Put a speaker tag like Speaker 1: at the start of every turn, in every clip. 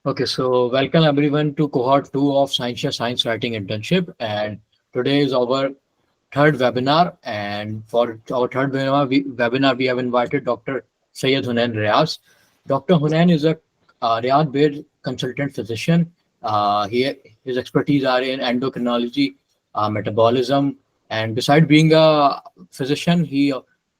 Speaker 1: Okay, so welcome everyone to Cohort 2 of Scientia Science Writing Internship. And today is our third webinar. And for our third webinar, we have invited Dr. Syed Hunain Riaz. Dr. Hunain is a Riyadh-based consultant physician. His expertise are in endocrinology, metabolism, and beside being a physician, he's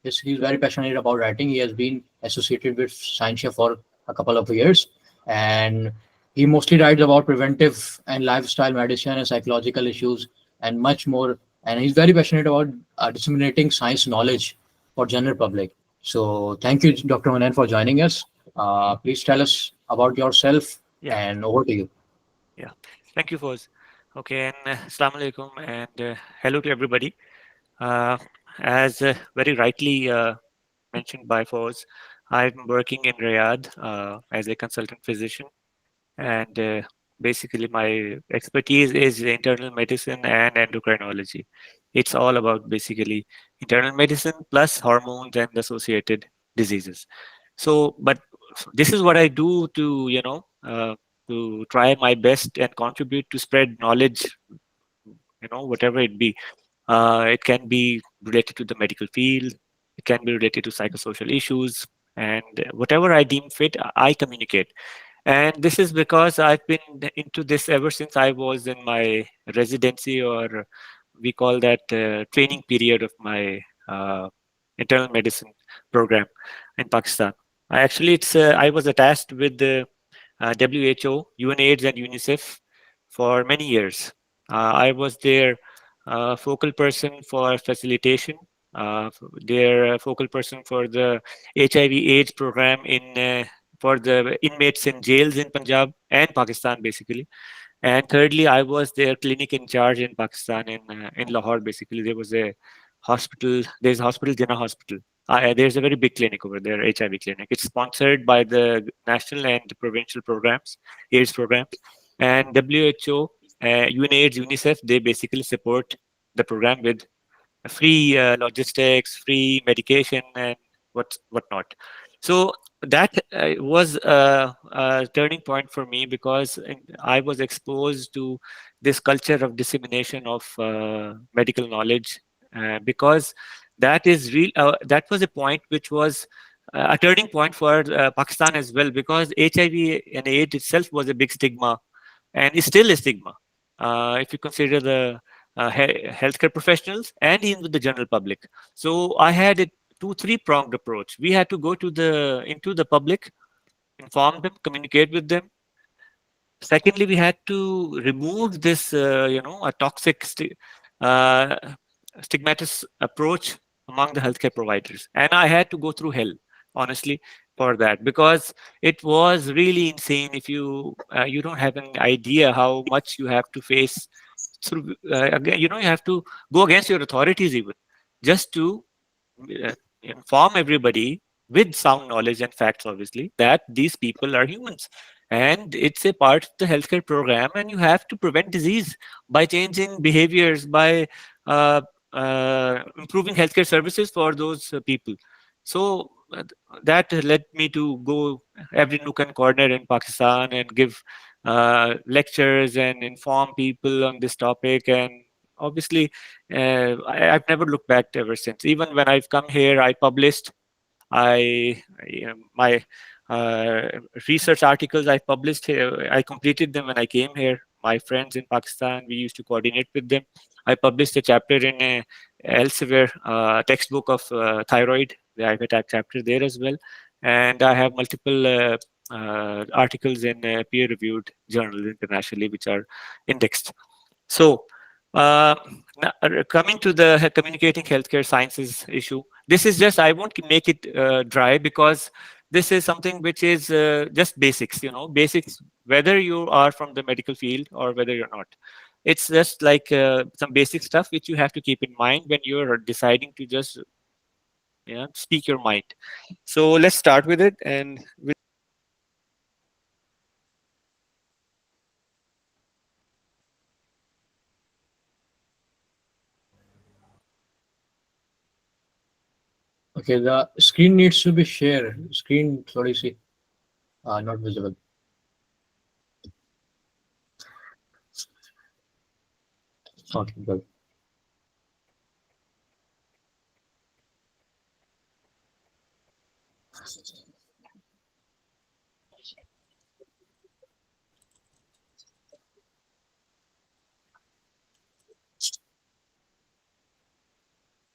Speaker 1: very passionate about writing. He has been associated with Scientia for a couple of years, and he mostly writes about preventive and lifestyle medicine and psychological issues and much more. And he's very passionate about disseminating science knowledge for general public. So thank you, Dr. Manan, for joining us. Please tell us about yourself
Speaker 2: Yeah,
Speaker 1: and over to you.
Speaker 2: yeah. Thank you, Foz. Okay, and Assalamu alaikum and hello to everybody. Uh, as very rightly mentioned by Foz, I'm working in Riyadh as a consultant physician, and basically my expertise is internal medicine and endocrinology. It's all about basically internal medicine plus hormones and associated diseases. But this is what I do to to try my best and contribute to spread knowledge, whatever it be. It can be related to the medical field, it can be related to psychosocial issues, and whatever I deem fit, I communicate. And this is because I've been into this ever since I was in my residency, or we call that training period of my internal medicine program in Pakistan. I was attached with the WHO, UNAIDS, and UNICEF for many years. I was their focal person for facilitation, their focal person for the HIV/AIDS program for the inmates in jails in Punjab and Pakistan, basically. And thirdly, I was their clinic in charge in Pakistan, in Lahore. Basically, there was a hospital. There's a hospital, Jinnah Hospital. There's a very big clinic over there, HIV clinic. It's sponsored by the national and provincial programs, AIDS programs, and WHO, UNAIDS, UNICEF. They basically support the program with free logistics, free medication, and whatnot. So that was a turning point for me because I was exposed to this culture of dissemination of medical knowledge, because that is real. That was a point which was a turning point for Pakistan as well, because HIV and AIDS itself was a big stigma, and is still a stigma if you consider the healthcare professionals and even with the general public. So I had a three pronged approach. We had to go to the into the public, inform them, communicate with them. Secondly, we had to remove this, a toxic uh, stigmatous approach among the healthcare providers. And I had to go through hell, honestly, for that, because it was really insane. If you don't have an idea how much you have to face through, again, you have to go against your authorities even just to inform everybody with sound knowledge and facts, obviously, that these people are humans and it's a part of the healthcare program, and you have to prevent disease by changing behaviors, by improving healthcare services for those people. So that led me to go every nook and corner in Pakistan and give lectures and inform people on this topic. And obviously, I've never looked back ever since. Even when I've come here, I published. My uh, research articles I published here, I completed them when I came here. My friends in Pakistan, we used to coordinate with them. I published a chapter in a Elsevier textbook of thyroid. I have a chapter there as well, and I have multiple articles in peer-reviewed journals internationally, which are indexed. So, coming to the communicating healthcare sciences issue, this is just, I won't make it dry, because this is something which is just basics, basics, whether you are from the medical field or whether you're not. It's just like some basic stuff which you have to keep in mind when you're deciding to just speak your mind. So let's start with it. And
Speaker 1: Okay, the screen needs to be shared. Screen, sorry, see, not visible. Okay, good.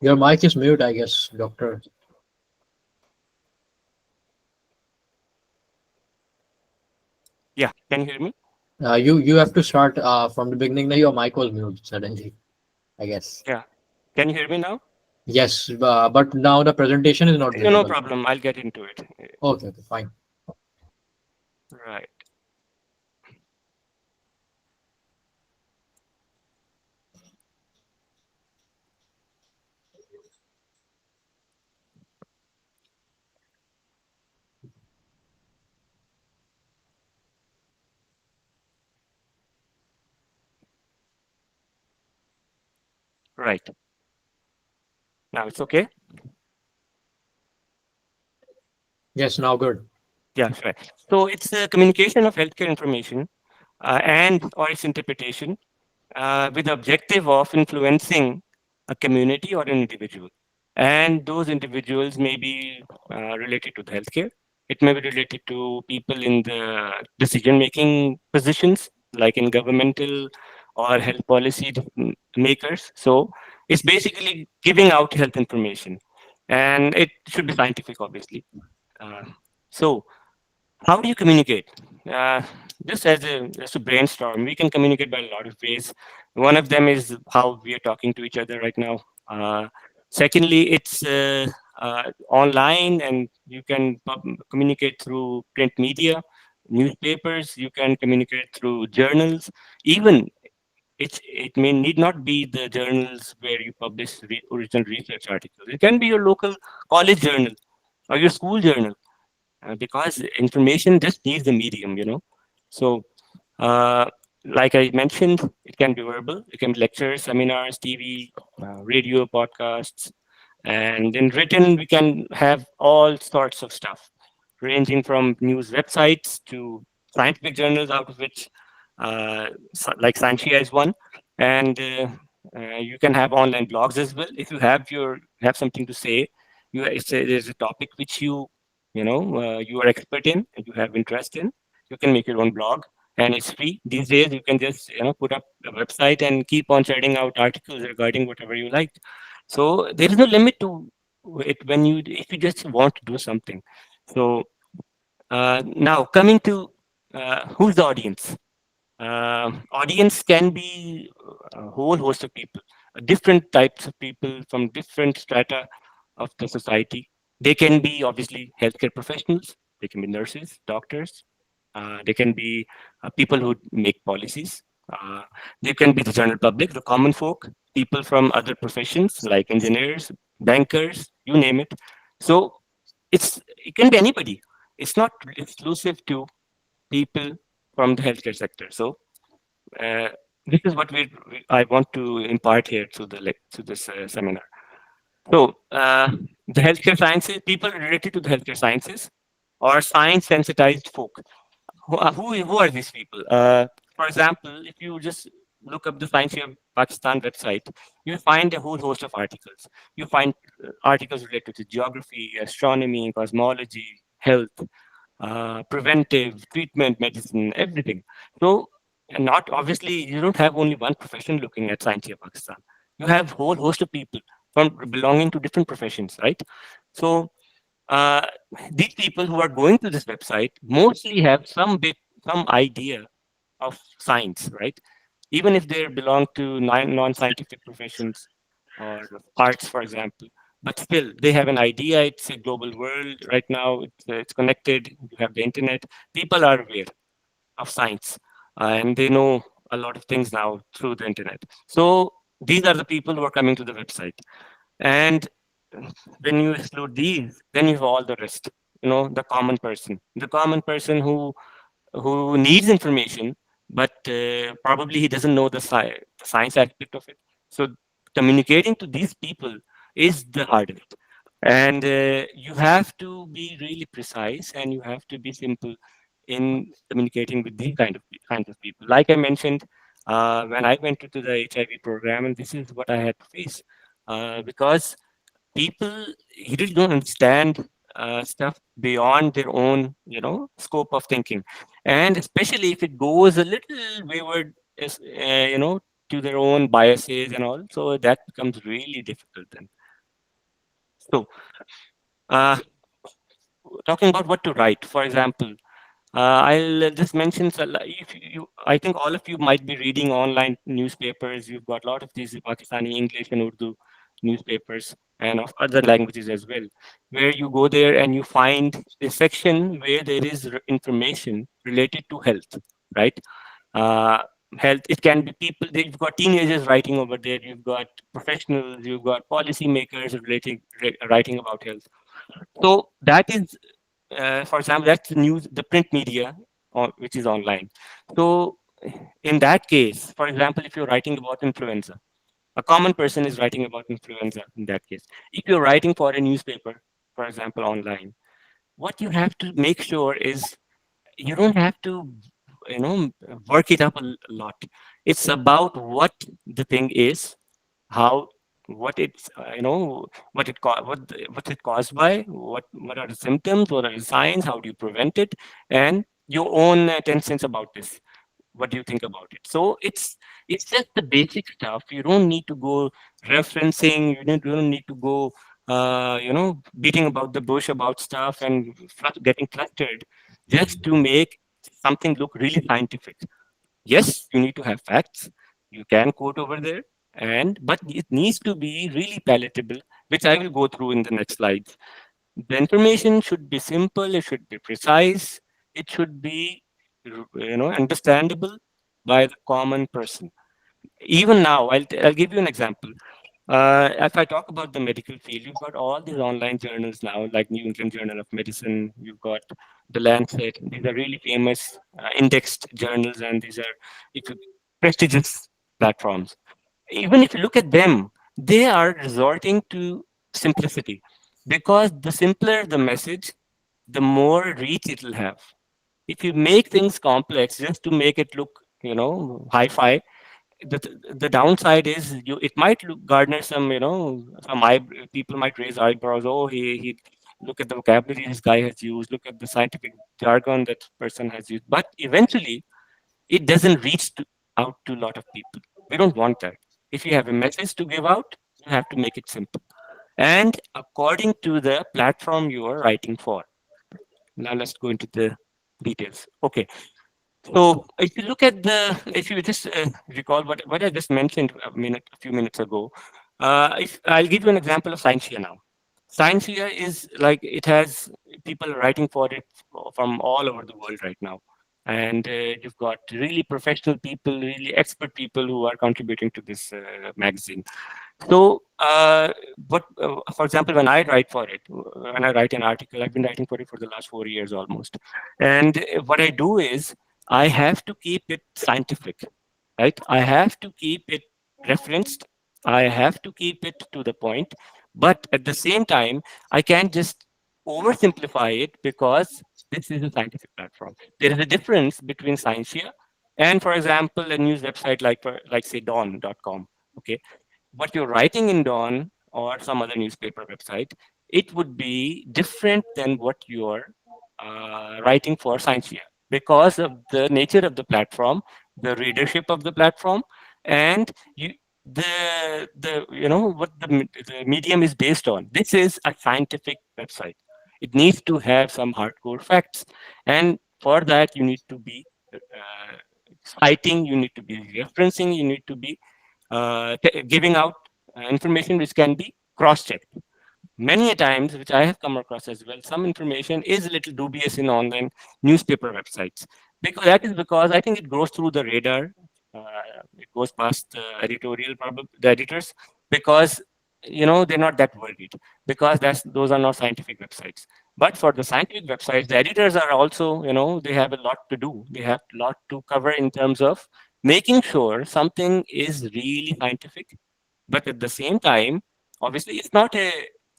Speaker 1: Your mic is mute, I guess, doctor.
Speaker 3: Yeah, can you hear me?
Speaker 1: You have to start from the beginning. Now your mic was mute suddenly, I guess.
Speaker 3: Yeah. Can you hear me now?
Speaker 1: Yes, but now the presentation is not
Speaker 3: No
Speaker 1: visible.
Speaker 3: problem. I'll get into it.
Speaker 1: Okay, okay, fine.
Speaker 3: Right. Right. Now it's okay.
Speaker 1: Yes, now good.
Speaker 3: Yeah, right. So it's the communication of healthcare information and or its interpretation with the objective of influencing a community or an individual. And those individuals may be related to the healthcare. It may be related to people in the decision-making positions, like in governmental or health policy makers. So it's basically giving out health information, and it should be scientific, obviously. Uh, so how do you communicate? Uh, just as a brainstorm, we can communicate by a lot of ways. One of them is how we are talking to each other right now. Secondly, it's online, and you can communicate through print media, newspapers. You can communicate through journals. Even it may need not be the journals where you publish original research articles. It can be your local college journal or your school journal because information just needs a medium, So, uh, like I mentioned, it can be verbal, it can be lectures, seminars, TV, radio, podcasts, and in written, we can have all sorts of stuff, ranging from news websites to scientific journals, out of which, like Scientia is one, and you can have online blogs as well. If you have something to say, there's a topic which you are expert in and you have interest in, you can make your own blog, and it's free these days. You can just put up a website and keep on churning out articles regarding whatever you like. So there is no limit to it when you if you just want to do something. So now coming to who's the audience. Audience can be a whole host of people, different types of people from different strata of the society. They can be obviously healthcare professionals, they can be nurses, doctors, they can be people who make policies, uh, they can be the general public, the common folk, people from other professions like engineers, bankers, you name it. So it can be anybody. It's not exclusive to people from the healthcare sector. So uh, this is what I want to impart here to to this seminar. So the healthcare sciences, people related to the healthcare sciences, or science sensitized folk. Who are these people? For example, if you just look up the Scientia Pakistan website, you find a whole host of articles. You find articles related to geography, astronomy, cosmology, health, preventive, treatment, medicine, everything. So, and not obviously, you don't have only one profession looking at Scientia Pakistan. You have whole host of people from belonging to different professions, right? So, uh, these people who are going to this website mostly have some idea of science, right? Even if they belong to non-scientific professions or arts, for example, but still they have an idea. It's a global world right now. It's connected. You have the internet. People are aware of science, and they know a lot of things now through the internet. So these are the people who are coming to the website. And when you exclude these, then you have all the rest. The common person who needs information, but probably he doesn't know the science aspect of it. So communicating to these people is the heart of it. And you have to be really precise, and you have to be simple in communicating with these kinds of people. Like I mentioned, when I went into the HIV program, and this is what I had to face, because people really don't understand stuff beyond their own, scope of thinking, and especially if it goes a little wayward, to their own biases and all. So that becomes really difficult then. So, uh, talking about what to write, for example, I'll just mention, if you, I think all of you might be reading online newspapers. You've got a lot of these Pakistani English and Urdu newspapers and of other languages as well, where you go there and you find a section where there is information related to health, right? Uh, Health, it can be people, you've got teenagers writing over there, you've got professionals, you've got policymakers writing about health. So that is, for example, that's the news, the print media, which is online. So in that case, for example, if you're writing about influenza, a common person is writing about influenza in that case. If you're writing for a newspaper, for example, online, what you have to make sure is you don't have to, work it up a lot. It's about what the thing is, how, what it's, what what's it caused by, what are the symptoms, what are the signs, how do you prevent it, and your own 10 cents about this. What do you think about it? So it's just the basic stuff. You don't need to go referencing, you don't need to go beating about the bush about stuff and getting flustered just to make something look really scientific. Yes, you need to have facts. You can quote over there, and but it needs to be really palatable, which I will go through in the next slides. The information should be simple. It should be precise. It should be, understandable by the common person. Even now, I'll give you an example. If I talk about the medical field, you've got all these online journals now, like New England Journal of Medicine. You've got the Lancet. These are really famous indexed journals, and these are, if you, prestigious platforms. Even if you look at them, they are resorting to simplicity, because the simpler the message, the more reach it will have. If you make things complex just to make it look, hi-fi, the the downside is it might garner some, some people might raise eyebrows. Oh, he look at the vocabulary this guy has used, look at the scientific jargon that person has used, but eventually it doesn't reach out to a lot of people. We don't want that. If you have a message to give out, you have to make it simple and according to the platform you are writing for. Now let's go into the details. Okay. So if you look at if you just recall what I just mentioned a few minutes ago, if I'll give you an example of Scientia now. Scientia is like, it has people writing for it from all over the world right now. And you've got really professional people, really expert people who are contributing to this magazine. So, for example, when I write for it, when I write an article, I've been writing for it for the last 4 years almost. And what I do is I have to keep it scientific, right? I have to keep it referenced. I have to keep it to the point. But at the same time, I can't just oversimplify it, because this is a scientific platform. There is a difference between Scientia and, for example, a news website like say dawn.com. Okay, what you're writing in Dawn or some other newspaper website, it would be different than what you're writing for Scientia, because of the nature of the platform, the readership of the platform, and the what the medium is based on. This is a scientific website. It needs to have some hardcore facts, and for that you need to be citing, you need to be referencing, you need to be giving out information which can be cross-checked. Many a times, which I have come across as well, some information is a little dubious in online newspaper websites. Because that is because I think it goes through the radar. It goes past the the editors, because they're not that worried, because those are not scientific websites. But for the scientific websites, the editors are also, they have a lot to do. They have a lot to cover in terms of making sure something is really scientific, but at the same time, obviously, it's not a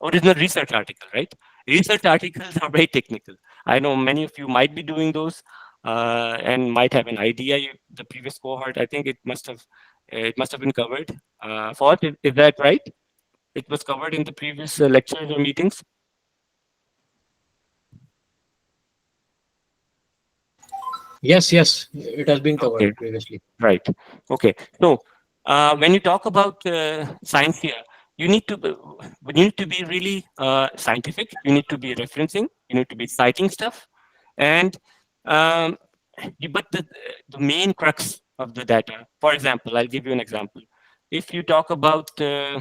Speaker 3: original research article, right? Research articles are very technical. I know many of you might be doing those. and might have an idea. The previous cohort, I think it must have been covered. Fourth, is that right? It was covered in the previous lectures or meetings.
Speaker 1: Yes, it has been
Speaker 3: Okay.
Speaker 1: covered previously.
Speaker 3: Right. Okay. So when you talk about science here, you need to be really scientific. You need to be referencing. You need to be citing stuff, and um, but the main crux of the data. For example, I'll give you an example. If you talk about the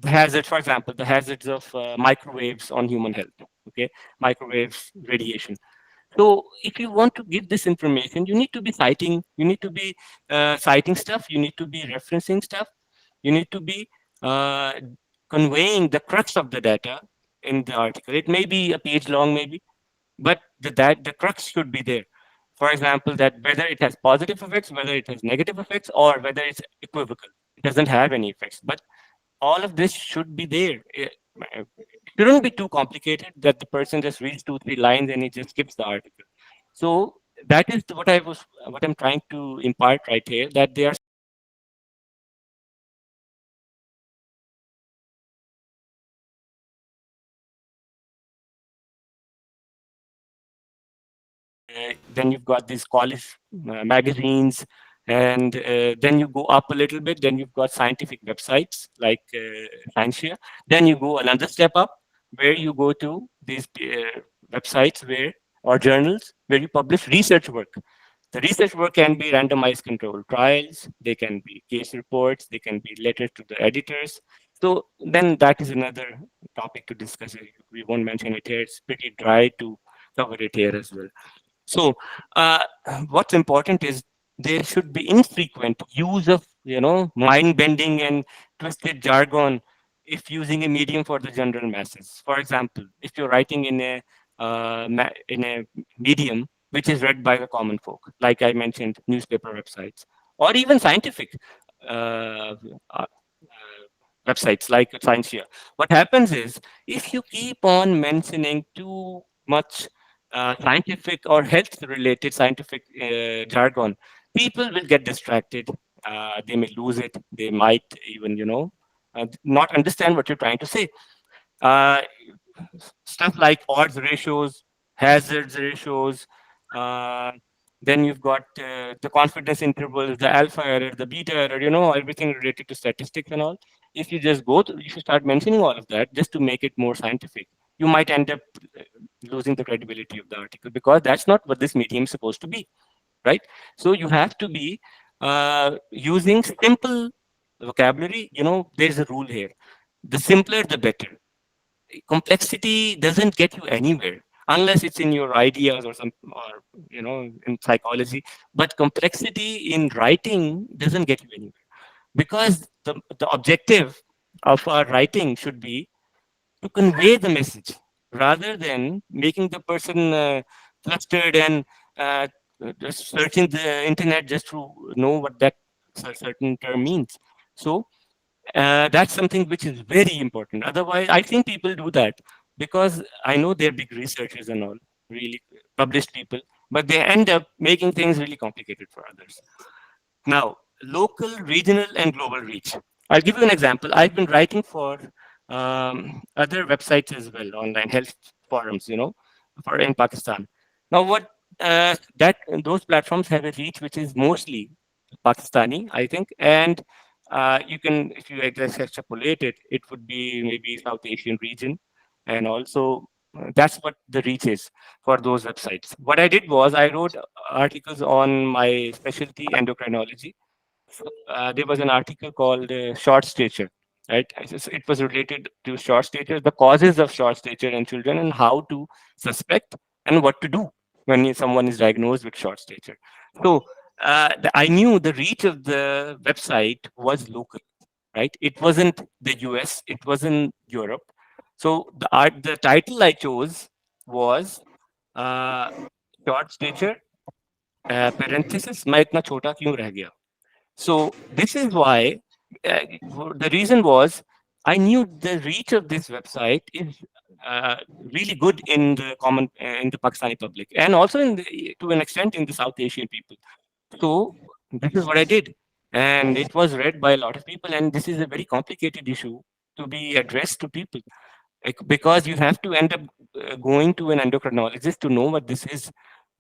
Speaker 3: hazard, for example, the hazards of microwaves on human health. Okay, microwaves radiation. So if you want to give this information, you need to be citing, citing stuff, you need to be referencing stuff, you need to be uh, conveying the crux of the data in the article. It may be a page long, maybe, but the crux should be there. For example, that whether it has positive effects, whether it has negative effects, or whether it's equivocal. It doesn't have any effects, but all of this should be there. It shouldn't be too complicated that the person just reads 2 3 lines and he just skips the article. So that is what I'm trying to impart right here, that they are then you've got these college magazines, and then you go up a little bit, then you've got scientific websites like Scientia. Then you go another step up, where you go to these websites where or journals where you publish research work. The research work can be randomized controlled trials, they can be case reports, they can be letters to the editors. So then that is another topic to discuss. We won't mention it here. It's pretty dry to cover it here as well. So uh, what's important is there should be infrequent use of mind bending and twisted jargon if using a medium for the general masses. For example, if you're writing in a medium which is read by the common folk, like I mentioned, newspaper websites, or even scientific uh, uh, websites like Scientia. What happens is, if you keep on mentioning too much scientific or health-related scientific jargon, people will get distracted. They may lose it. They might even, not understand what you're trying to say. Uh, Stuff like odds ratios, hazards ratios. Uh, then you've got the confidence intervals, the alpha error, the beta error, everything related to statistics and all. If you just if you start mentioning all of that just to make it more scientific, you might end up uh, losing the credibility of the article, because that's not what this medium is supposed to be, right? So you have to be using simple vocabulary. There's a rule here. The simpler, the better. Complexity doesn't get you anywhere unless it's in your ideas or in psychology. But complexity in writing doesn't get you anywhere, because the objective of our writing should be to convey the message rather than making the person flustered and uh, just searching the internet just to know what that certain term means. So that's something which is very important. Otherwise, I think people do that because I know they're big researchers and all, really published people, but they end up making things really complicated for others. Now, local, regional, and global reach. I'll give you an example. I've been writing for other websites as well, online health forums, for in Pakistan. Now, what that those platforms have a reach which is mostly Pakistani, I think, and you can, if you extrapolate it, it would be maybe South Asian region, and also that's what the reach is for those websites. What I did was I wrote articles on my specialty, endocrinology. There was an article called short stature, right? It was related to short stature, the causes of short stature in children, and how to suspect and what to do when someone is diagnosed with short stature. So I knew the reach of the website was local, right? It wasn't the US, it wasn't Europe. So the title I chose was uh, short stature, parenthesis, मैं इतना छोटा क्यों रह गया? So this is why the reason was I knew the reach of this website is really good in the in the Pakistani public, and also to an extent in the South Asian people. So this is what I did, and it was read by a lot of people. And this is a very complicated issue to be addressed to people, because you have to end up going to an endocrinologist to know what this is,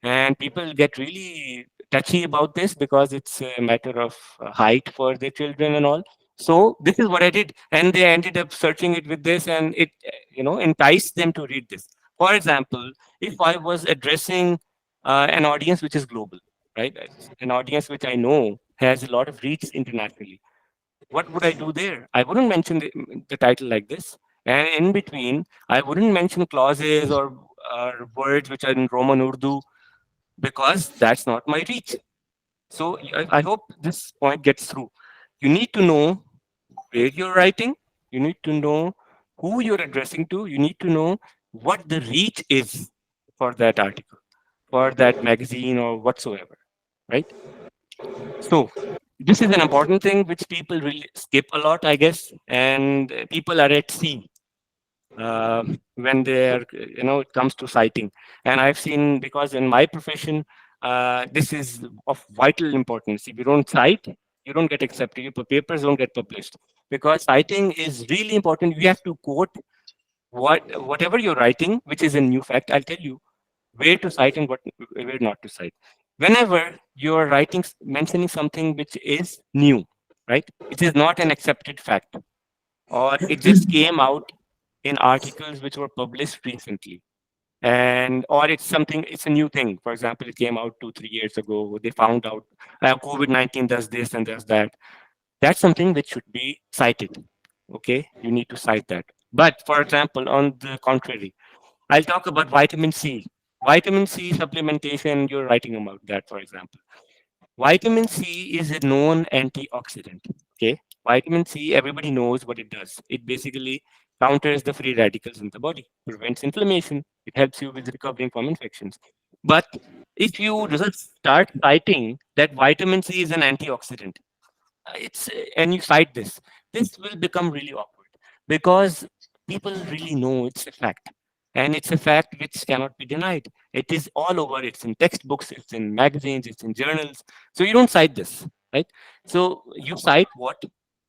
Speaker 3: and people get really touchy about this because it's a matter of height for their children and all. So this is what I did, and they ended up searching it with this, and it enticed them to read this. For example, if I was addressing an audience which is global, right, an audience which I know has a lot of reach internationally, what would I do there? I wouldn't mention the title like this. And in between, I wouldn't mention clauses or words which are in Roman Urdu, because that's not my reach. So I hope this point gets through. You need to know where you're writing. You need to know who you're addressing to. You need to know what the reach is for that article, for that magazine or whatsoever, right? So this is an important thing which people really skip a lot, I guess, and people are at sea when they're it comes to citing. And I've seen, because in my profession, this is of vital importance. If you don't cite, you don't get accepted. Your papers don't get published, because citing is really important. You have to quote whatever you're writing, which is a new fact. I'll tell you where to cite and where not to cite. Whenever you're writing, mentioning something which is new, right? It is not an accepted fact, or it just came out in articles which were published recently, and or it's a new thing. For example, it came out 2 3 years ago. They found out COVID-19 does this and does that. That's something which should be cited. Okay, you need to cite that. But for example, on the contrary, I'll talk about vitamin C. Vitamin C supplementation, you're writing about that, for example. Vitamin C is a known antioxidant. Okay. Vitamin C, everybody knows what it does. It basically counters the free radicals in the body, prevents inflammation. It helps you with recovering from infections. But if you just start citing that vitamin C is an antioxidant, and you cite this will become really awkward, because people really know it's a fact, and it's a fact which cannot be denied. It is all over. It's in textbooks, it's in magazines, it's in journals. So you don't cite this, right? So you cite what?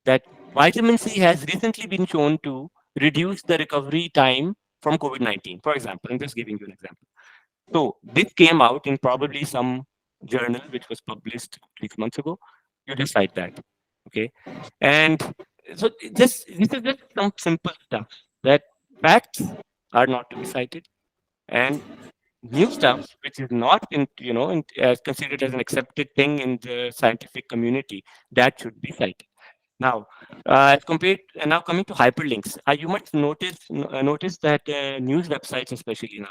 Speaker 3: That vitamin C has recently been shown to reduce the recovery time from COVID-19, for example. I'm just giving you an example. So this came out in probably some journal which was published 6 months ago. You just cite that. Okay. And so this is just some simple stuff, that facts are not to be cited, and new stuff which is not considered as an accepted thing in the scientific community, that should be cited. Now, as compared, and now coming to hyperlinks, you might notice that news websites, especially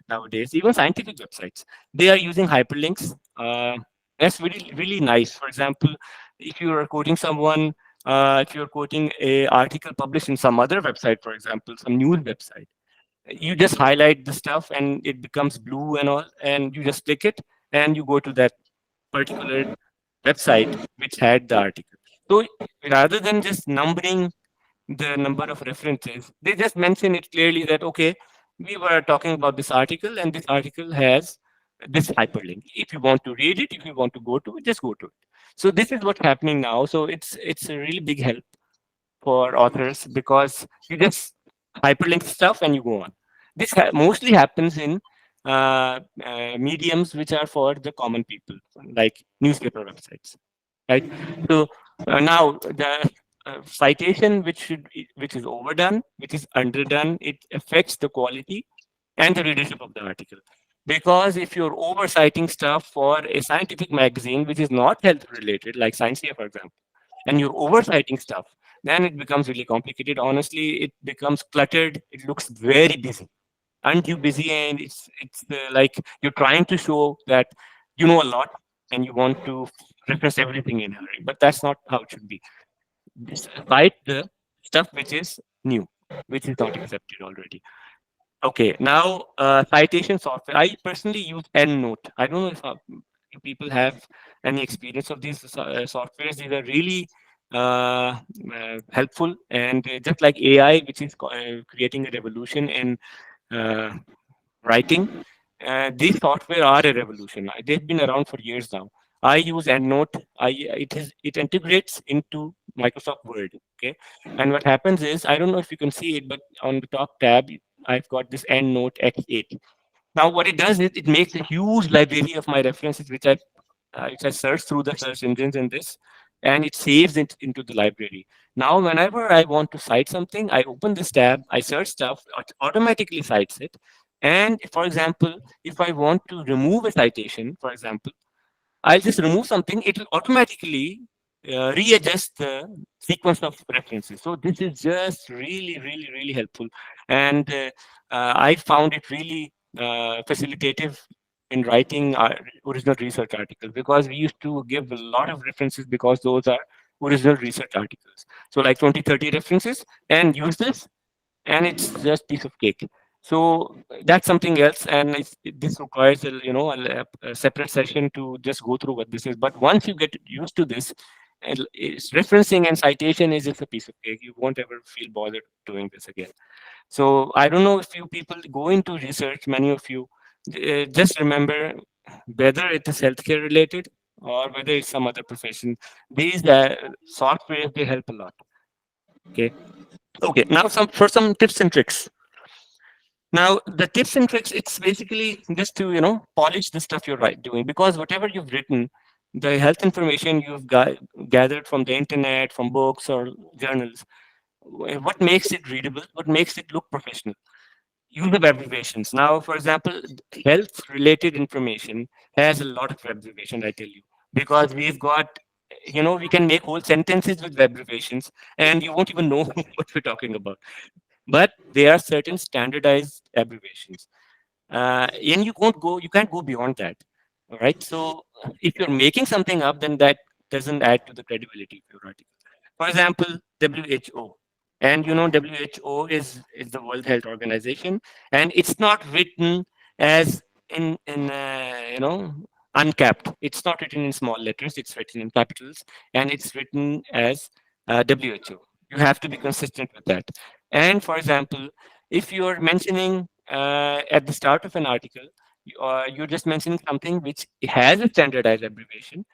Speaker 3: nowadays, even scientific websites, they are using hyperlinks. That's really really nice. For example, if you are quoting someone, if you're quoting a article published in some other website, for example, some news website, you just highlight the stuff and it becomes blue and all, and you just click it and you go to that particular website which had the article. So rather than just numbering the number of references, they just mention it clearly that, okay, we were talking about this article and this article has this hyperlink. If you want to read it, if you want to go to it, just go to it. So this is what's happening now. So it's a really big help for authors, because you just hyperlink stuff and you go on. This mostly happens in mediums which are for the common people, like newspaper websites, right? So now the citation which is overdone, which is underdone, it affects the quality and the readership of the article. Because if you're oversighting stuff for a scientific magazine which is not health related, like Scientia, for example, and you're oversighting stuff, then it becomes really complicated. Honestly, it becomes cluttered. It looks very busy. Aren't you busy? And it's like you're trying to show that you know a lot and you want to reference everything in a hurry, but that's not how it should be. Cite the stuff which is new, which is not accepted already. Okay, now citation software. I personally use EndNote. I don't know if you people have any experience of these softwares. These are really helpful. And just like AI, which is creating a revolution in uh, writing, these software are a revolution. They've been around for years now. I use EndNote. It integrates into Microsoft Word. Okay, and what happens is, I don't know if you can see it, but on the top tab, I've got this EndNote X8. Now, what it does is it makes a huge library of my references, which I search through the search engines in this, and it saves it into the library. Now, whenever I want to cite something, I open this tab, I search stuff, it automatically cites it. And for example, if I want to remove a citation, for example, I'll just remove something, it will automatically readjust the sequence of references. So this is just really, really, really helpful. And I found it really facilitative in writing original research articles, because we used to give a lot of references because those are original research articles. So like 20, 30 references and use this, and it's just piece of cake. So that's something else, and this requires a separate session to just go through what this is. But once you get used to this, it's referencing and citation is just a piece of cake. You won't ever feel bothered doing this again. So I don't know if you people go into research, many of you, just remember, whether it is healthcare related or whether it's some other profession, these software, they help a lot. Okay. Okay. Now some tips and tricks. Now, the tips and tricks, it's basically just to, polish the stuff you're doing, because whatever you've written, the health information you've gathered from the internet, from books or journals, what makes it readable, what makes it look professional? Use of abbreviations. Now, for example, health related information has a lot of abbreviation, I tell you, because we've got, we can make whole sentences with abbreviations and you won't even know what we're talking about. But there are certain standardized abbreviations, and you can't go beyond that. All right. So if you're making something up, then that doesn't add to the credibility of your article. For example, WHO, and WHO is the World Health Organization, and it's not written as in uncapped. It's not written in small letters. It's written in capitals, and it's written as WHO. You have to be consistent with that. And for example, if you're mentioning at the start of an article, you're just mentioning something which has a standardized abbreviation,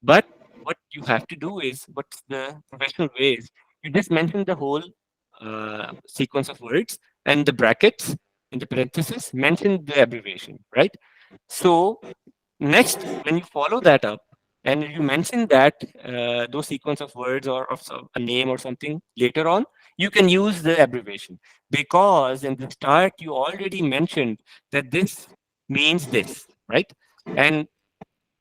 Speaker 3: but what you have to do is, what's the professional way is, you just mention the whole sequence of words, and the brackets in the parenthesis mention the abbreviation, right? So next, when you follow that up and you mention that those sequence of words or of a name or something later on, you can use the abbreviation, because in the start you already mentioned that this means this, right? And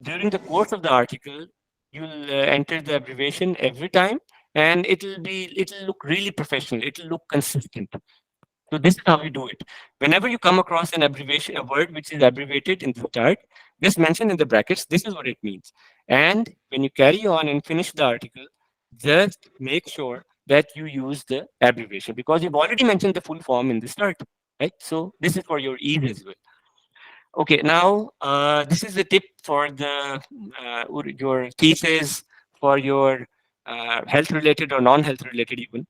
Speaker 3: during the course of the article, you'll enter the abbreviation every time, and it'll look really professional. It'll look consistent. So this is how you do it. Whenever you come across an abbreviation, a word which is abbreviated in the start, just mention in the brackets, this is what it means. And when you carry on and finish the article, just make sure that you use the abbreviation, because you've already mentioned the full form in the start, right? So this is for your ease as well. Okay, now this is the tip for your thesis, for your health related or non-health related even,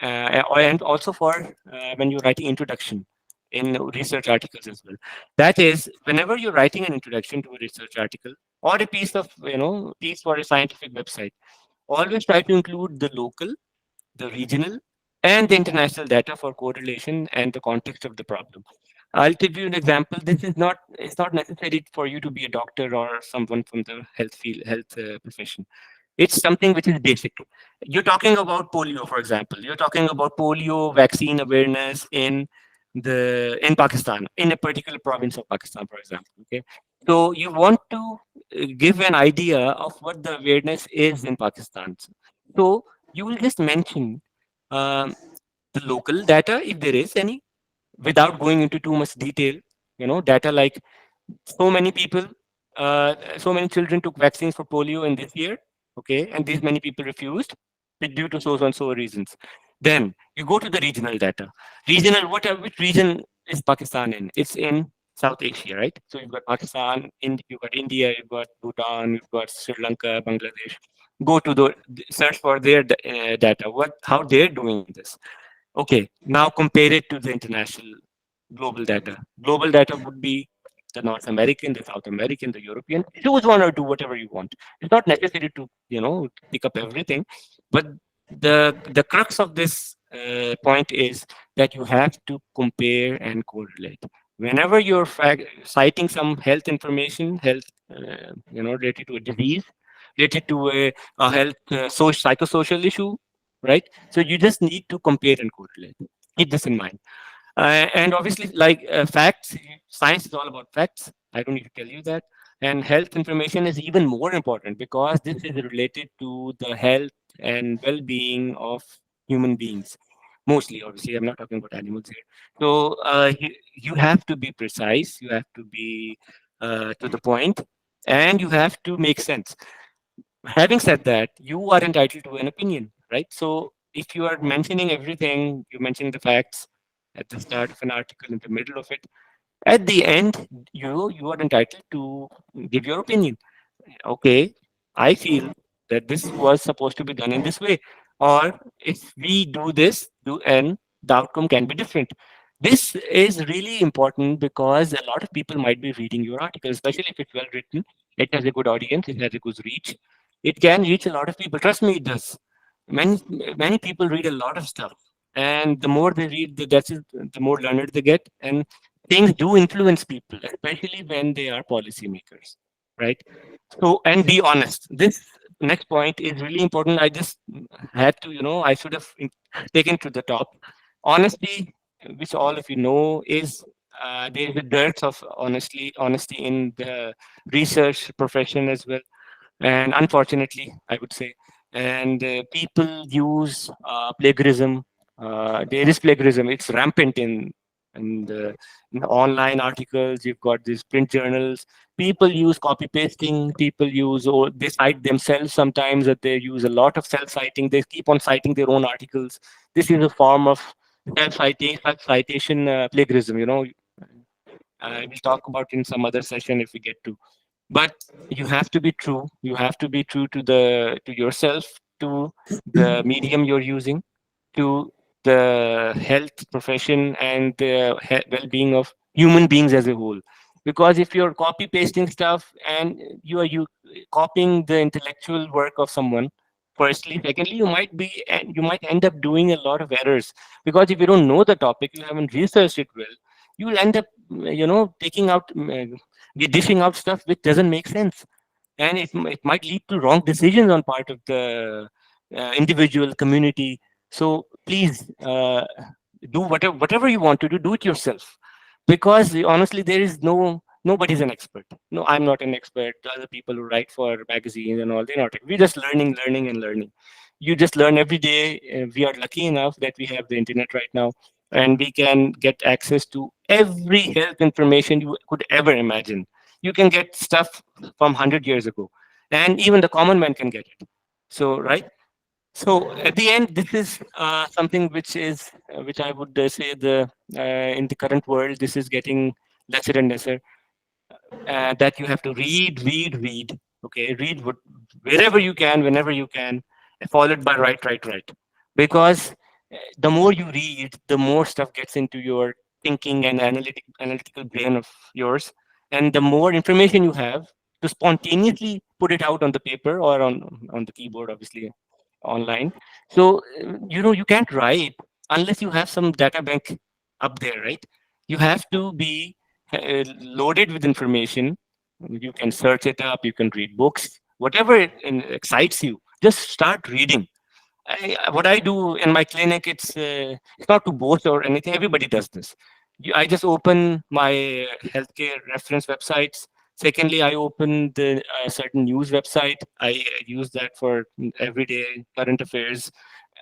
Speaker 3: and also for when you're writing introduction in research articles as well. That is, whenever you're writing an introduction to a research article or a piece for a scientific website, always try to include the local, the regional, and the international data for correlation and the context of the problem. I'll give you an example. It's not necessary for you to be a doctor or someone from the health field, health profession. It's something which is basic. You're talking about polio, for example. You're talking about polio vaccine awareness in Pakistan, in a particular province of Pakistan, for example. Okay, so you want to give an idea of what the awareness is in Pakistan. So you will just mention um, the local data, if there is any, without going into too much detail. Data like so many people, so many children took vaccines for polio in this year, okay, and these many people refused due to so and so reasons. Then you go to the regional data. Regional, which region is Pakistan in? It's in South Asia, right? So you've got Pakistan, you've got India, you've got Bhutan, you've got Sri Lanka, Bangladesh. go to the search for their data, how they're doing this. Okay, now compare it to the international global data. Global data would be the North American, the South American, the European. Choose one or two, whatever you want. It's not necessary to, pick up everything, but the crux of this point is that you have to compare and correlate. Whenever you're citing some health information, health, related to a disease, related to a health, psychosocial issue, right? So you just need to compare and correlate. Keep this in mind. And obviously, like facts, science is all about facts. I don't need to tell you that. And health information is even more important because this is related to the health and well-being of human beings. Mostly, obviously, I'm not talking about animals here. So you have to be precise. You have to be to the point, and you have to make sense. Having said that, you are entitled to an opinion, right? So if you are mentioning everything, you mentioning the facts at the start of an article, in the middle of it, at the end, you are entitled to give your opinion. Okay, I feel that this was supposed to be done in this way, or if we do this, and the outcome can be different. This is really important because a lot of people might be reading your article, especially if it's well written. It has a good audience, it has a good reach. It can reach a lot of people. Trust me, it does. Many many people read a lot of stuff, and the more they read, the more learned they get, and things do influence people, especially when they are policymakers, right? So, and be honest. This next point is really important. I just had to, I should have taken to the top. Honesty, which all of you know, is there is a dearth of honesty in the research profession as well, and unfortunately, I would say, and people use plagiarism. There is plagiarism. It's rampant in online articles. You've got these print journals. People use copy pasting. People use, or they cite themselves sometimes, that they use a lot of self citing. They keep on citing their own articles. This is a form of citation plagiarism. We'll talk about in some other session if we get to. But you have to be true. You have to be true to yourself, to the medium you're using, to the health profession, and the well-being of human beings as a whole. Because if you're copy pasting stuff, and you copying the intellectual work of someone, firstly, secondly, you might end up doing a lot of errors, because if you don't know the topic, you haven't researched it well, you'll end up taking out, dishing out stuff which doesn't make sense, and it might lead to wrong decisions on part of the individual community. So please, do whatever you want to do it yourself, because honestly, there is nobody's an expert. No, I'm not an expert. The other people who write for magazines and all, they're not. We're just learning and learning. You just learn every day. We are lucky enough that we have the internet right now, and we can get access to every health information you could ever imagine. You can get stuff from 100 years ago, and even the common man can get it. So, right? So at the end, this is something which I would say, in the current world, this is getting lesser and lesser. That you have to read. Okay, read wherever you can, whenever you can, followed by write. Because the more you read, the more stuff gets into your thinking and analytical brain of yours, and the more information you have to spontaneously put it out on the paper or on the keyboard, obviously online. So you can't write unless you have some data bank up there, right? You have to be loaded with information. You can search it up, you can read books, whatever excites you, just start reading. What I do in my clinic, it's not to boast or anything. Everybody does this. I just open my healthcare reference websites. Secondly, I open the certain news website. I use that for everyday current affairs,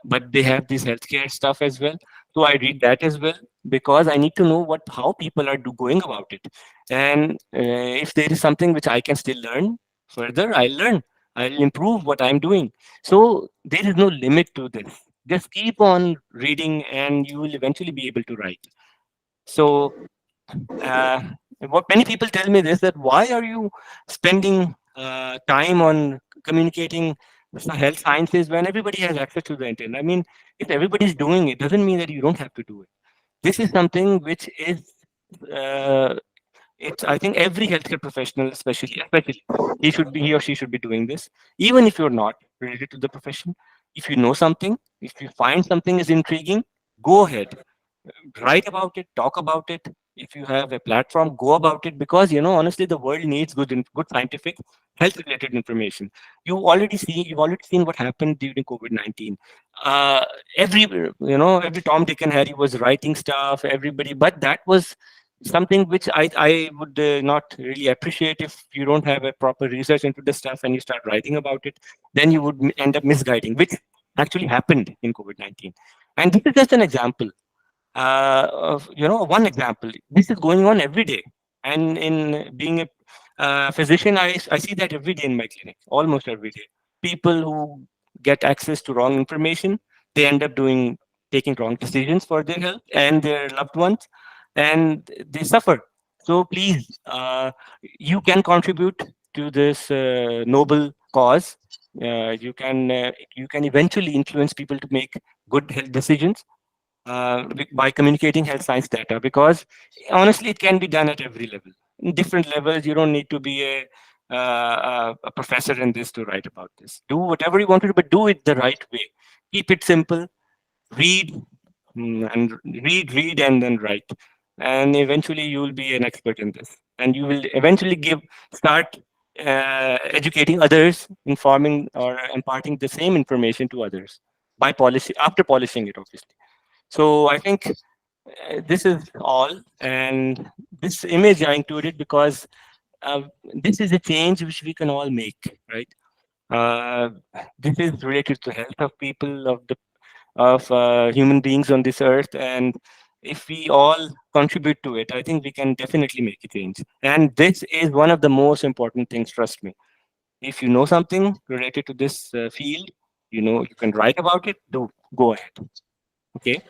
Speaker 3: but they have this healthcare stuff as well. So I read that as well, because I need to know how people are going about it, and if there is something which I can still learn further, I'll learn. I'll improve what I'm doing. So there is no limit to this. Just keep on reading, and you will eventually be able to write. So uh, what many people tell me is that, why are you spending time on communicating So health science is when everybody has access to the internet. I mean, if everybody's doing it, doesn't mean that you don't have to do it. This is something which is uh, it's I think every healthcare professional, especially he or she should be doing this, even if you're not related to the profession. If you know something, if you find something is intriguing, go ahead, write about it, talk about it. If you have a platform, go about it, because honestly, the world needs good scientific health related information. You've already seen what happened during COVID-19. Uh, every Tom, Dick, and Harry was writing stuff. Everybody, but that was something which I would not really appreciate. If you don't have a proper research into the stuff and you start writing about it, then you would end up misguiding, which actually happened in COVID-19. And this is just an example, one example. This is going on every day, and in being a physician, I see that every day in my clinic, almost every day. People who get access to wrong information, they end up taking wrong decisions for their health and their loved ones, and they suffer. So please, you can contribute to this noble cause. You can eventually influence people to make good health decisions by communicating health science data, because honestly it can be done at every level, in different levels. You don't need to be a professor in this to write about this. Do whatever you want to do, but do it the right way. Keep it simple. Read, and read and then write, and eventually you will be an expert in this, and you will eventually start educating others, informing or imparting the same information to others by policy, after polishing it, obviously. So I think this is all, and this image I included because uh, this is a change which we can all make, right? Uh, this is related to health of people, of human beings on this earth, and if we all contribute to it, I think we can definitely make a change. And this is one of the most important things. Trust me. If you know something related to this field, you can write about it. Do go ahead. Okay.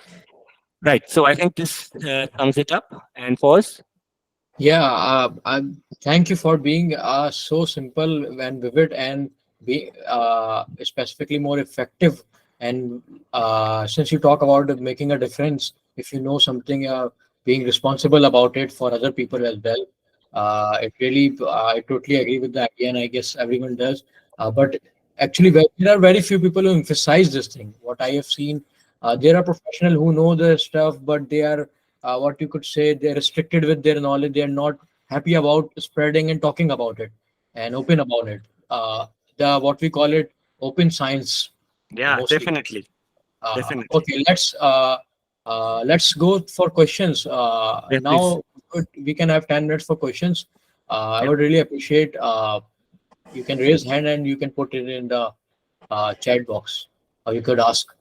Speaker 3: Right. So I think this sums it up. And pause.
Speaker 1: Yeah, thank you for being so simple and vivid and be specifically more effective. And since you talk about making a difference, if you know something, being responsible about it for other people as well, it really, I totally agree with that. And I guess everyone does. But actually, there are very few people who emphasize this thing. What I have seen, there are professionals who know the stuff, but they are what you could say they're restricted with their knowledge. They're not happy about spreading and talking about it and open about it. The what we call it open science
Speaker 3: Yeah,
Speaker 1: mostly.
Speaker 3: definitely. Definitely.
Speaker 1: Okay, let's go for questions.
Speaker 3: Yeah, please.
Speaker 1: Now we can have 10 minutes for questions. I
Speaker 3: Yeah.
Speaker 1: would really appreciate you can raise hand and you can put it in the chat box, or you could ask.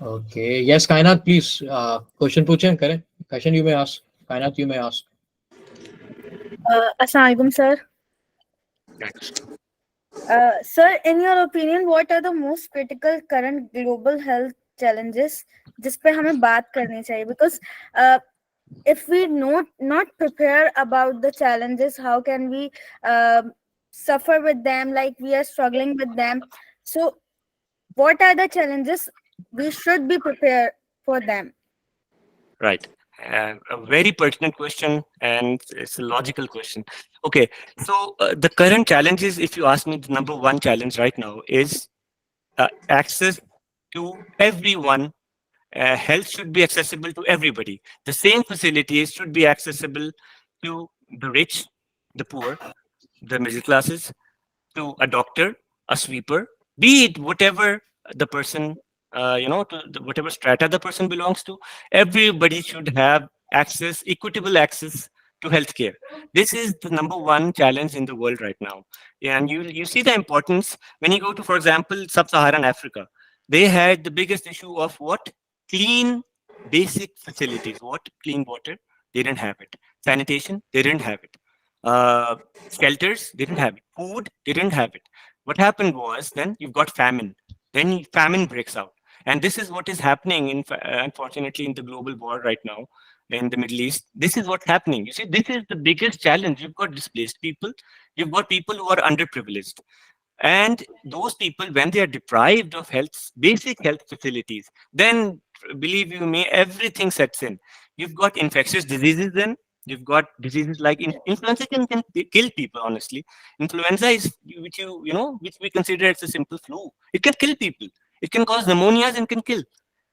Speaker 1: Okay. Yes, Kainat, please. Question पूछें करें. Question you may ask. Kainat, you may ask.
Speaker 4: Assalamualaikum, sir.
Speaker 3: Right.
Speaker 4: Sir, in your opinion, what are the most critical current global health challenges जिस पे हमें बात करनी चाहिए? Because if we not prepare about the challenges, how can we suffer with them like we are struggling with them? So, what are the challenges we should be prepared for them?
Speaker 3: Right. A very pertinent question, and it's a logical question. Okay. So the current challenges, if you ask me, the number one challenge right now is access to everyone. Health should be accessible to everybody. The same facilities should be accessible to the rich, the poor, the middle classes, to a doctor, a sweeper, be it whatever the person, whatever strata the person belongs to. Everybody should have access, equitable access to healthcare. This is the number one challenge in the world right now. And you see the importance when you go to, for example, sub-Saharan Africa. They had the biggest issue of what? Clean basic facilities. What? Clean water. They didn't have it. Sanitation. They didn't have it. Uh, Shelters, they didn't have it. Food, they didn't have it. What happened was then you've got famine. Then famine breaks out. And this is what is happening, unfortunately, in the global war right now. in the Middle East. This is what's happening. You see, this is the biggest challenge. You've got displaced people, you've got people who are underprivileged. And those people, when they are deprived of health, basic health facilities, then believe you me, everything sets in. You've got infectious diseases then. You've got diseases like influenza can kill people, honestly. Influenza is, which we consider as a simple flu. It can kill people. It can cause pneumonias and can kill.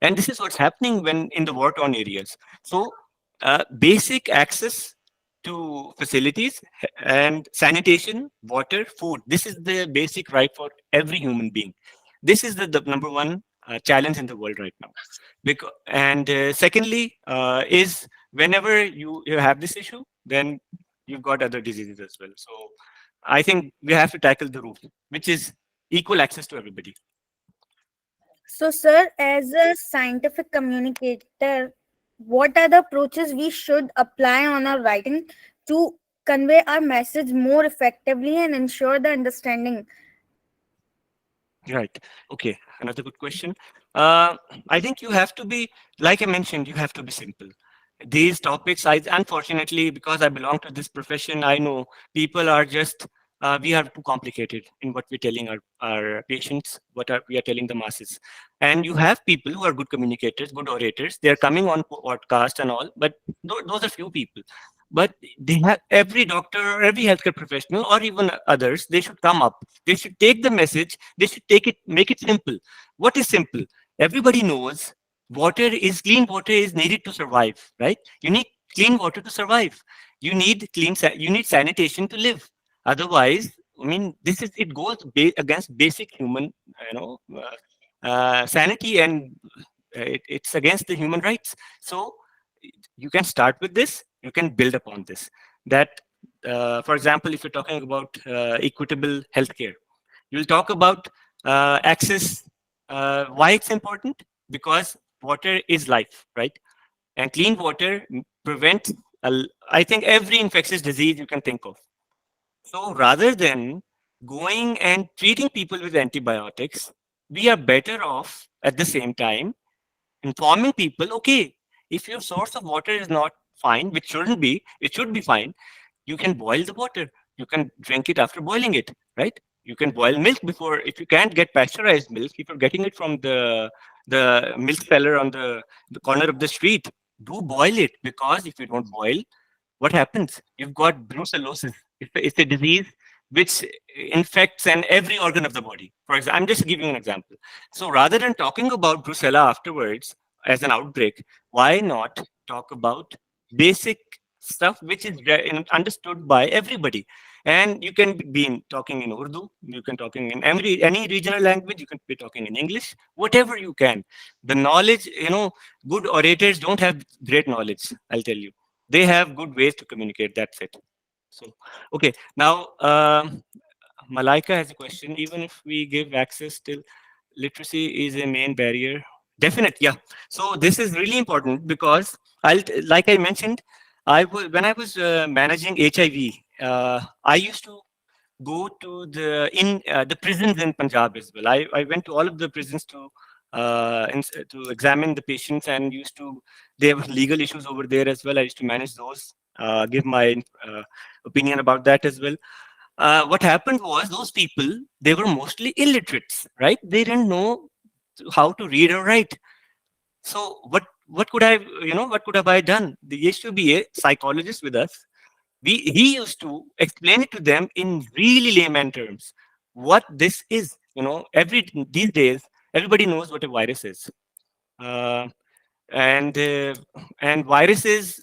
Speaker 3: And this is what's happening when in the war-torn areas. So basic access to facilities and sanitation, water, food. This is the basic right for every human being. This is the number one challenge in the world right now. And secondly, is whenever you have this issue, then you've got other diseases as well. So I think we have to tackle the root, which is equal access to everybody.
Speaker 4: So, sir, as a scientific communicator, what are the approaches we should apply on our writing to convey our message more effectively and ensure the understanding?
Speaker 3: Right. Okay. Another good question. I think you have to be, like I mentioned, you have to be simple. These topics, unfortunately, because I belong to this profession, I know people are just, we are too complicated in what we're telling our patients, we are telling the masses. And you have people who are good communicators, good orators. They're coming on podcast and all, but those are few people. But they have every doctor or every healthcare professional or even others, they should come up. They should take the message, they should make it simple. What is simple? Everybody knows clean water is needed to survive, right? You need clean water to survive. You need you need sanitation to live. Otherwise, I mean, it goes against basic human, sanity, and it's against the human rights. So you can start with this, you can build upon this. That, for example, if you're talking about equitable healthcare, you'll talk about access, why it's important, because water is life, right? And clean water prevents, I think, every infectious disease you can think of. So rather than going and treating people with antibiotics, we are better off at the same time informing people, okay, if your source of water is not fine, which shouldn't be, it should be fine, you can boil the water. You can drink it after boiling it, right? You can boil milk before, if you can't get pasteurized milk, if you're getting it from the milk seller on the corner of the street, do boil it, because if you don't boil, what happens? You've got brucellosis. It's a disease which infects every organ of the body. For example, I'm just giving an example. So rather than talking about brucella afterwards as an outbreak, why not talk about basic stuff which is understood by everybody? And you can be talking in Urdu, you can talking in any regional language, you can be talking in English, whatever you can. The knowledge, good orators don't have great knowledge, I'll tell you. They have good ways to communicate. That's it. So, okay. Now, Malaika has a question. Even if we give access, still literacy is a main barrier. Definite, yeah. So this is really important, because like I mentioned, when I was managing HIV, I used to go to the prisons in Punjab as well. I went to all of the prisons to examine the patients, and there were legal issues over there as well. I used to manage those, give my opinion about that as well. What happened was, those people, they were mostly illiterates, right? They didn't know how to read or write. So what could have I done? There used to be a psychologist with us. He used to explain it to them in really layman terms what this is. These days everybody knows what a virus is. Uh, and viruses,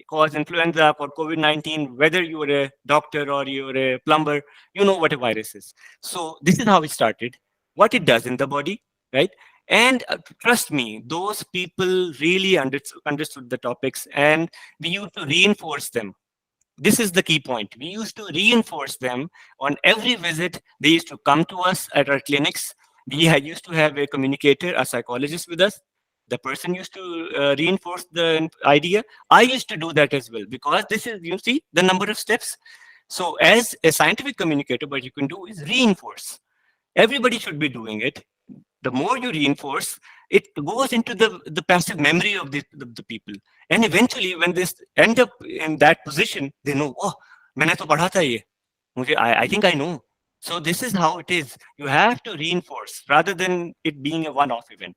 Speaker 3: cause influenza, for COVID-19. Whether you're a doctor or you're a plumber, you know what a virus is. So this is how it started, what it does in the body, right? And trust me, those people really understood the topics, and we used to reinforce them. This is the key point. We used to reinforce them on every visit. They used to come to us at our clinics. Used to have a communicator, a psychologist with us. The person used to reinforce the idea. I used to do that as well, because this is, you see, the number of steps. So as a scientific communicator, what you can do is reinforce. Everybody should be doing it. The more you reinforce, it goes into the passive memory of the people. And eventually, when they end up in that position, they know, oh, मैंने तो पढ़ा था ये. I think I know. So this is how it is. You have to reinforce rather than it being a one-off event.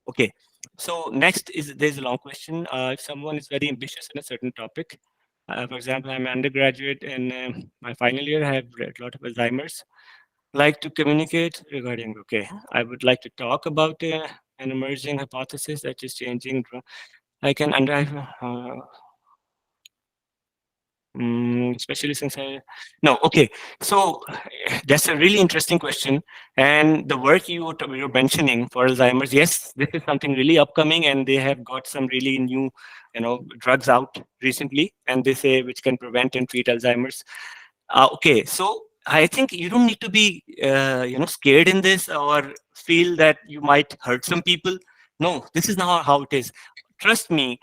Speaker 3: Okay. So next is, there's a long question. If someone is very ambitious in a certain topic, for example, I'm an undergraduate and my final year, I have read a lot of Alzheimer's. Like to communicate regarding, okay, I would like to talk about an emerging hypothesis that is changing. I can especially since no, okay. So that's a really interesting question. And the work you're mentioning for Alzheimer's, yes, this is something really upcoming, and they have got some really new, drugs out recently, and they say which can prevent and treat Alzheimer's. Okay, so I think you don't need to be, scared in this or feel that you might hurt some people. No, this is not how it is. Trust me,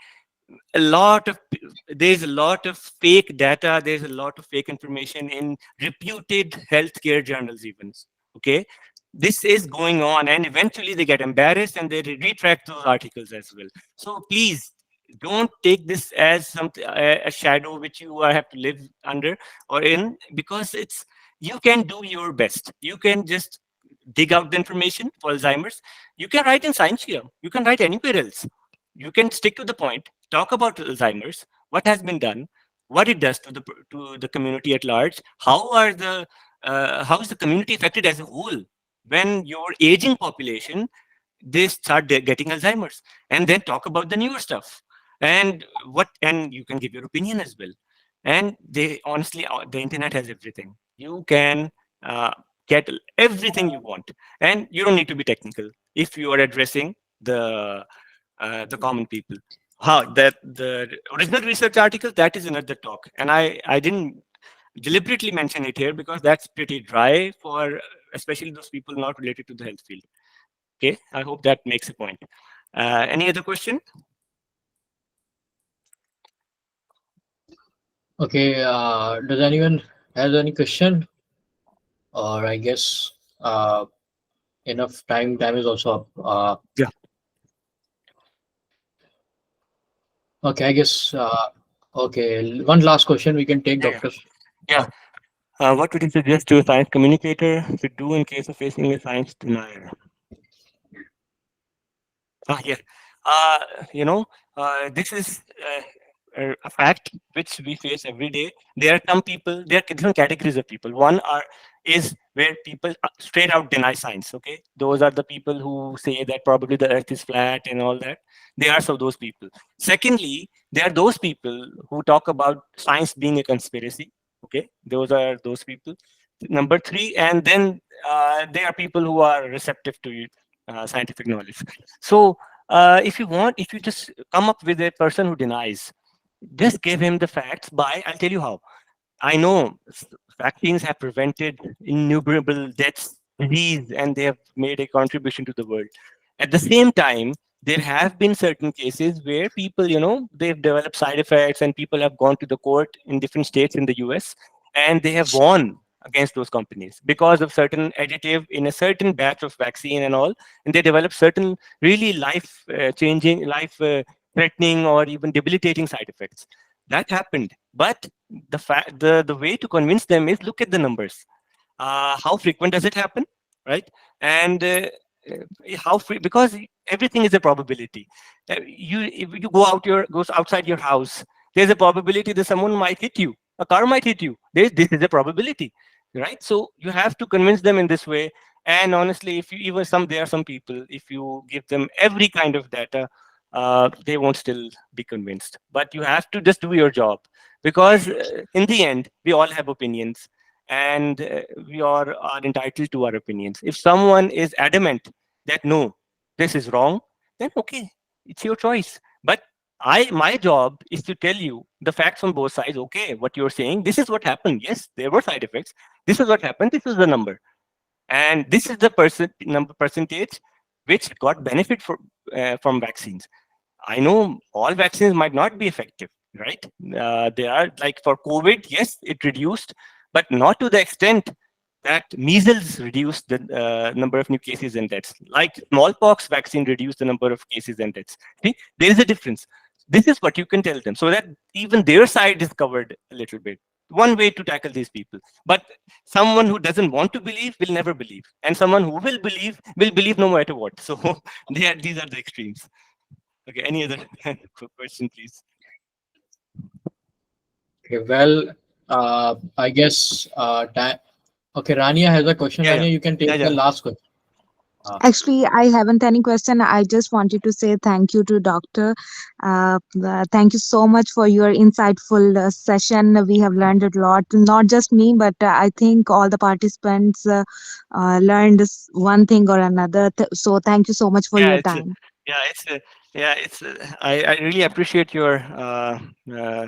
Speaker 3: there's a lot of fake data, there's a lot of fake information in reputed healthcare journals even. Okay, this is going on, and eventually they get embarrassed and they retract those articles as well. So please don't take this as something, a shadow which you have to live under or in, because it's, you can do your best. You can just dig out the information for Alzheimer's. You can write in Scientia, you can write anywhere else. You can stick to the point, talk about Alzheimer's, what has been done, what it does to the community at large, how is the community affected as a whole when your aging population, they start getting Alzheimer's, and then talk about the newer stuff, and you can give your opinion as well. And they honestly, the internet has everything. You can get everything you want, and you don't need to be technical if you are addressing the common people. How that the original research article, that is another talk, and I didn't deliberately mention it here because that's pretty dry for especially those people not related to the health field. Okay, I hope that makes a point. Any other question?
Speaker 1: Okay, does anyone has any question? Or I guess enough time is also up.
Speaker 3: Yeah.
Speaker 1: Okay, I guess okay. One last question we can take,
Speaker 3: Yeah.
Speaker 1: doctor.
Speaker 3: Yeah. What would you suggest to a science communicator to do in case of facing a science denier? Yeah. Uh, you know, this is a fact which we face every day. There are some people, there are different categories of people. One is where people straight out deny science. Okay, those are the people who say that probably the earth is flat and all that. There are those people. Secondly, there are those people who talk about science being a conspiracy. Okay, those are those people. Number three, and then there are people who are receptive to scientific knowledge. So if you just come up with a person who denies, just give him the facts by, I'll tell you how. I know vaccines have prevented innumerable deaths, disease, and they have made a contribution to the world. At the same time, there have been certain cases where people, they've developed side effects, and people have gone to the court in different states in the US, and they have won against those companies because of certain additive in a certain batch of vaccine and all, and they develop certain really life changing, life threatening, or even debilitating side effects. That happened, but the way to convince them is look at the numbers. How frequent does it happen, right? And because everything is a probability. If you goes outside your house, there's a probability that someone might hit you, a car might hit you. This is a probability, right? So you have to convince them in this way. And honestly, if you even there are some people, if you give them every kind of data, they won't still be convinced. But you have to just do your job, because in the end, we all have opinions, and we are entitled to our opinions. If someone is adamant that no, this is wrong, then okay, it's your choice. But my job is to tell you the facts on both sides. Okay, what you're saying, this is what happened. Yes, there were side effects. This is what happened. This is the number, and this is the percentage which got benefit from vaccines. I know all vaccines might not be effective, right? They are like for COVID, yes, it reduced, but not to the extent that measles reduced the number of new cases and deaths, like smallpox vaccine reduced the number of cases and deaths. See, there is a difference. This is what you can tell them, so that even their side is covered a little bit. One way to tackle these people. But someone who doesn't want to believe will never believe, and someone who will believe no matter what. So these are the extremes. Okay, any other question, please?
Speaker 1: Okay, well, I guess okay, Rania has a question.
Speaker 3: Yeah, yeah,
Speaker 1: Rania, you can
Speaker 3: yeah,
Speaker 1: take the
Speaker 3: yeah.
Speaker 1: last question. Uh,
Speaker 5: Actually, I haven't any question. I just wanted to say thank you to Doctor. Thank you so much for your insightful session. We have learned a lot, not just me, but I think all the participants learned one thing or another. So thank you so much for
Speaker 3: Yeah,
Speaker 5: your
Speaker 3: it's
Speaker 5: time.
Speaker 3: yeah, it's I really appreciate uh, uh,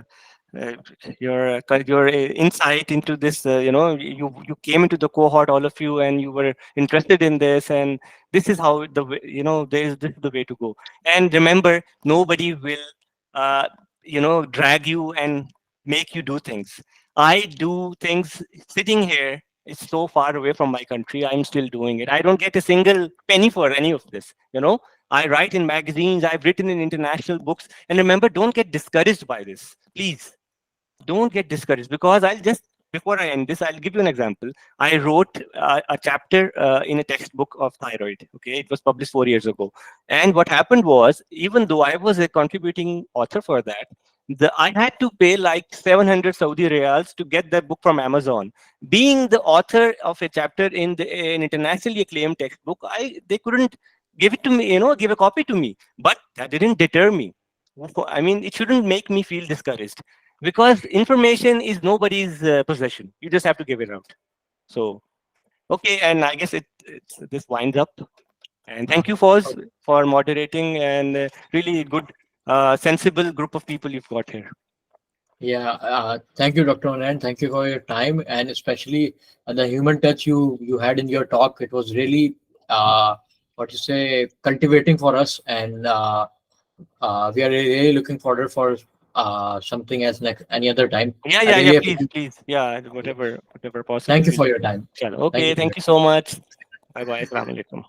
Speaker 3: your insight into this. You came into the cohort, all of you, and you were interested in this, and this is how this is the way to go. And remember, nobody will uh, drag you and make you do things. I do things sitting here. It's so far away from my country. I'm still doing it. I don't get a single penny for any of this. I write in magazines. I've written in international books. And remember, don't get discouraged by this, please. Don't get discouraged, because before I end this, I'll give you an example. I wrote a chapter in a textbook of thyroid. Okay, it was published 4 years ago. And what happened was, even though I was a contributing author for that, I had to pay like 700 Saudi riyals to get that book from Amazon. Being the author of a chapter in an internationally acclaimed textbook, they couldn't give it to me, give a copy to me. But that didn't deter me. I mean, it shouldn't make me feel discouraged, because information is nobody's possession. You just have to give it out. So okay, and I guess this winds up. And thank you, Foz, for moderating, and really good, sensible group of people you've got here.
Speaker 1: yeah, thank you, Dr. Onan. Thank you for your time, and especially the human touch you had in your talk. It was really what you say cultivating for us, and we are really looking forward for something as next any other time.
Speaker 3: Yeah,
Speaker 1: I
Speaker 3: yeah, yeah.
Speaker 1: really
Speaker 3: Please,
Speaker 1: appreciate.
Speaker 3: please. Yeah, whatever possible.
Speaker 1: Thank you for your time.
Speaker 3: Chalo.
Speaker 1: Thank
Speaker 3: Okay,
Speaker 1: you for
Speaker 3: thank
Speaker 1: your
Speaker 3: you
Speaker 1: time.
Speaker 3: so much. Bye bye. Assalamu alaikum.